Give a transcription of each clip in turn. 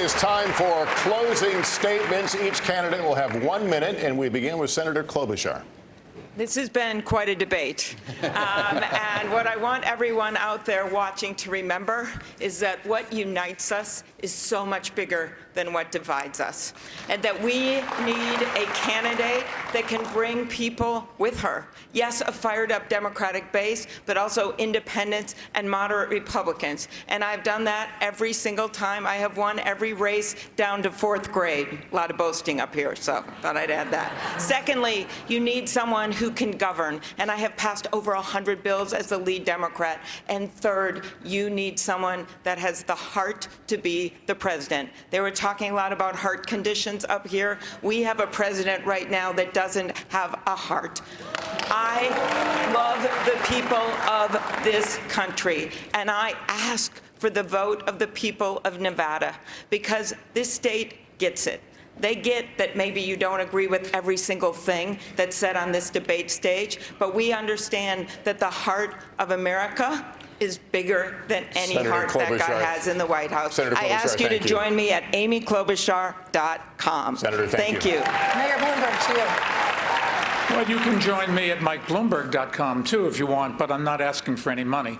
is time for closing statements. Each candidate will have 1 minute, and we begin with Senator Klobuchar. This has been quite a debate. And what I want everyone out there watching to remember is that what unites us is so much bigger than what divides us. And that we need a candidate that can bring people with her. Yes, a fired up Democratic base, but also independents and moderate Republicans. And I've done that every single time. I have won every race down to 4th grade. A lot of boasting up here, so thought I'd add that. Secondly, you need someone who can govern. And I have passed over 100 bills as the lead Democrat. And third, you need someone that has the heart to be the president. They were talking a lot about heart conditions up here. We have a president right now that doesn't have a heart. I love the people of this country, and I ask for the vote of the people of Nevada, because this state gets it. They get that maybe you don't agree with every single thing that's said on this debate stage, but we understand that the heart of America is bigger than any heart that guy has in the White House. I ask you to join me at amyklobuchar.com. Senator, thank you. Mayor Bloomberg, to you. Well, you can join me at MikeBloomberg.com, too, if you want, but I'm not asking for any money.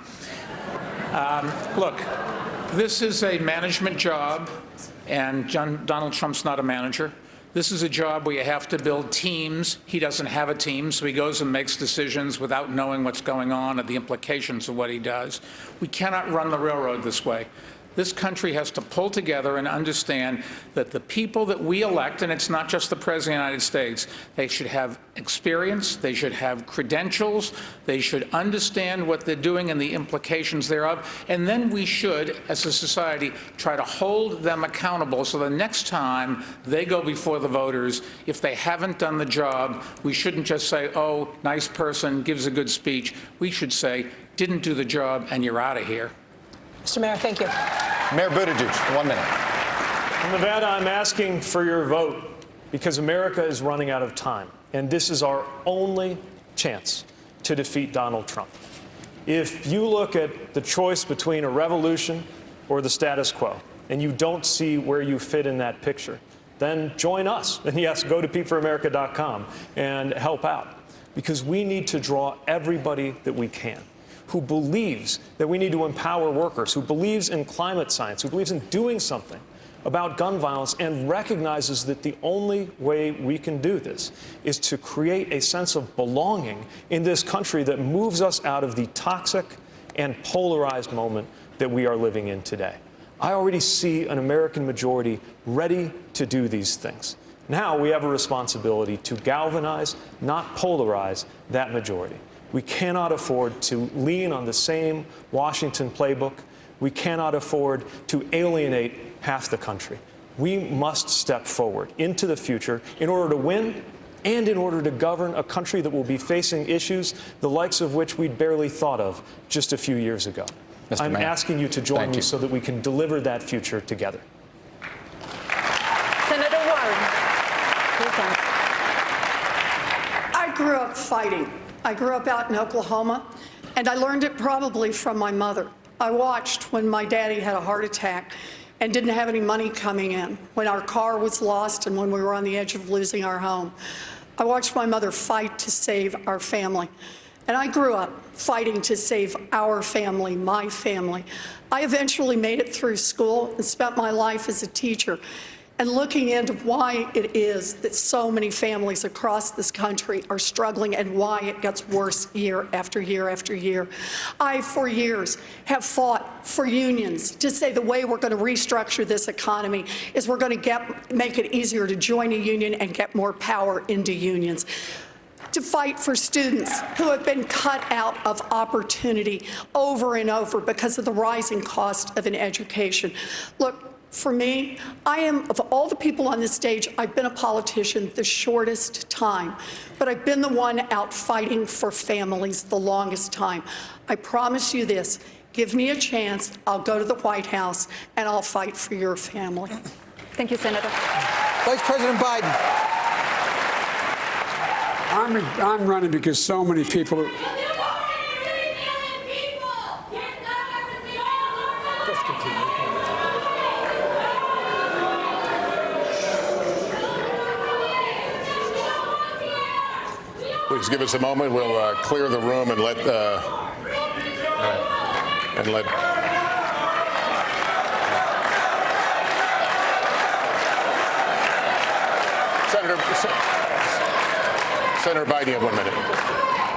Look, this is a management job, and Donald Trump's not a manager. This is a job where you have to build teams. He doesn't have a team, so he goes and makes decisions without knowing what's going on and the implications of what he does. We cannot run the railroad this way. This country has to pull together and understand that the people that we elect, and it's not just the President of the United States, they should have experience, they should have credentials, they should understand what they're doing and the implications thereof, and then we should, as a society, try to hold them accountable so the next time they go before the voters, if they haven't done the job, we shouldn't just say, oh, nice person, gives a good speech. We should say, didn't do the job, and you're out of here. Mr. Mayor, thank you. Mayor Buttigieg, 1 minute. In Nevada, I'm asking for your vote because America is running out of time, and this is our only chance to defeat Donald Trump. If you look at the choice between a revolution or the status quo, and you don't see where you fit in that picture, then join us. And yes, go to PeteForAmerica.com and help out, because we need to draw everybody that we can who believes that we need to empower workers, who believes in climate science, who believes in doing something about gun violence, and recognizes that the only way we can do this is to create a sense of belonging in this country that moves us out of the toxic and polarized moment that we are living in today. I already see an American majority ready to do these things. Now we have a responsibility to galvanize, not polarize, that majority. We cannot afford to lean on the same Washington playbook. We cannot afford to alienate half the country. We must step forward into the future in order to win and in order to govern a country that will be facing issues the likes of which we'd barely thought of just a few years ago. I'm asking you to join me so that we can deliver that future together. Senator Warren. I grew up fighting. I grew up out in Oklahoma, and I learned it probably from my mother. I watched when my daddy had a heart attack and didn't have any money coming in, when our car was lost and when we were on the edge of losing our home. I watched my mother fight to save our family. And I grew up fighting to save our family, my family. I eventually made it through school and spent my life as a teacher, and looking into why it is that so many families across this country are struggling and why it gets worse year after year after year. I, for years, have fought for unions to say the way we're going to restructure this economy is we're going to make it easier to join a union and get more power into unions. To fight for students who have been cut out of opportunity over and over because of the rising cost of an education. Look, for me, I am, of all the people on this stage, I've been a politician the shortest time, but I've been the one out fighting for families the longest time. I promise you this, give me a chance, I'll go to the White House, and I'll fight for your family. Thank you, Senator. Vice President Biden. I'm running because so many people. Please give us a moment. We'll clear the room and let Senator Biden, you have 1 minute.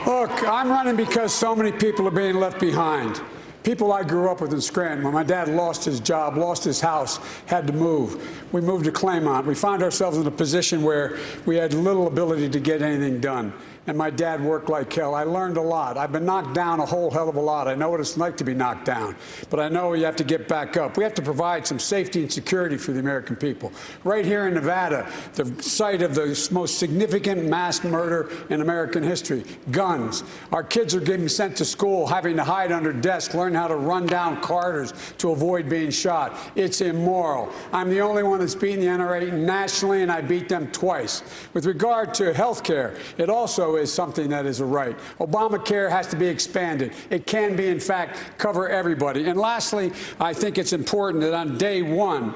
Look, I'm running because so many people are being left behind. People I grew up with in Scranton. When my dad lost his job, lost his house, had to move. We moved to Claymont. We found ourselves in a position where we had little ability to get anything done. And my dad worked like hell. I learned a lot. I've been knocked down a whole hell of a lot. I know what it's like to be knocked down. But I know you have to get back up. We have to provide some safety and security for the American people. Right here in Nevada, the site of the most significant mass murder in American history, guns. Our kids are getting sent to school, having to hide under desks, learn how to run down corridors to avoid being shot. It's immoral. I'm the only one that's beaten the NRA nationally, and I beat them twice. With regard to health care, it also is something that is a right. Obamacare has to be expanded. It can be, in fact, cover everybody. And lastly, I think it's important that on day one,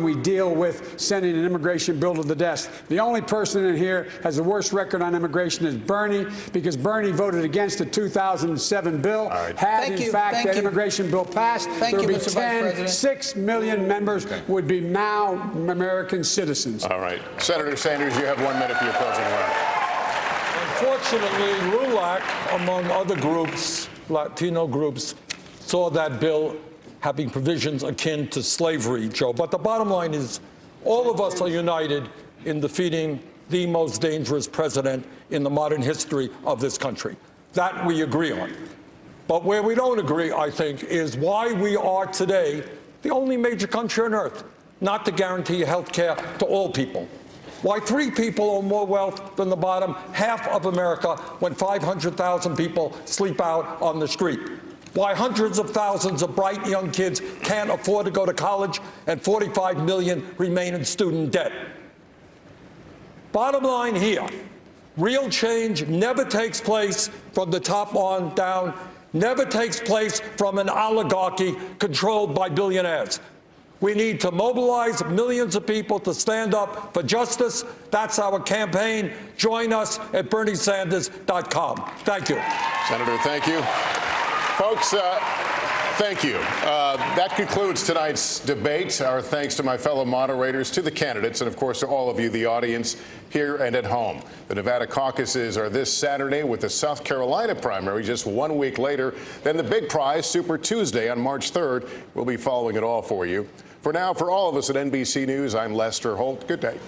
we deal with sending an immigration bill to the desk. The only person in here has the worst record on immigration is Bernie, because Bernie voted against the 2007 bill. Right. Had, in fact, that immigration bill passed, there would be 6 million members would be now American citizens. All right. Senator Sanders, you have 1 minute for your closing remarks. Unfortunately, LULAC, among other groups, Latino groups, saw that bill having provisions akin to slavery, Joe. But the bottom line is all of us are united in defeating the most dangerous president in the modern history of this country. That we agree on. But where we don't agree, I think, is why we are today the only major country on earth not to guarantee health care to all people. Why 3 people own more wealth than the bottom half of America when 500,000 people sleep out on the street. Why hundreds of thousands of bright young kids can't afford to go to college and 45 million remain in student debt. Bottom line here, real change never takes place from the top on down, never takes place from an oligarchy controlled by billionaires. We need to mobilize millions of people to stand up for justice. That's our campaign. Join us at BernieSanders.com. Thank you. Senator, thank you. Folks, thank you. That concludes tonight's debate. Our thanks to my fellow moderators, to the candidates, and of course to all of you, the audience here and at home. The Nevada caucuses are this Saturday, with the South Carolina primary just 1 week later. Then the big prize, Super Tuesday on March 3rd. We'll be following it all for you. For now, for all of us at NBC News, I'm Lester Holt. Good day.